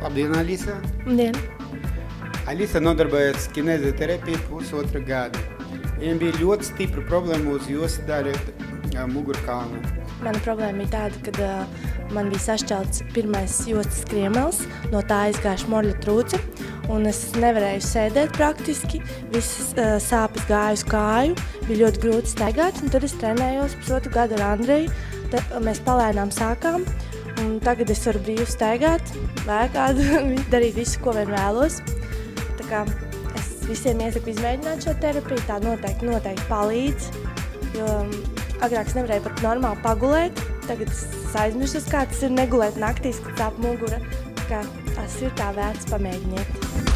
Labdien, Alisa! Labdien! Alisa nodarbojas kineziterapiju pusotra gada. Viņam bija ļoti stipra problēma uz jostas daļa mugurkauna. Mana problēma bija tāda, ka man bija sašķelts pirmais jostas skriemels, no tā aizgāja šmorļa trūce, un es nevarēju sēdēt praktiski, visas sāpes gāja uz kāju, bija ļoti grūti staigāt, un tad es trenējos pusotru gadu ar Andreju, mēs palēnām sākām, un tagad es varu brīvi staigāt, lēkāt, darīt visu, ko vien vēlos. Tā kā es visiem iesaku izmēģināt šo terapiju, tā noteikti palīdz, jo agrāk es nevarēju pat normāli pagulēt, tagad es aizmiršos, kā tas ir negulēt naktīs, kad sāp mugura, tā kā tas ir tā vērts, pamēģiniet.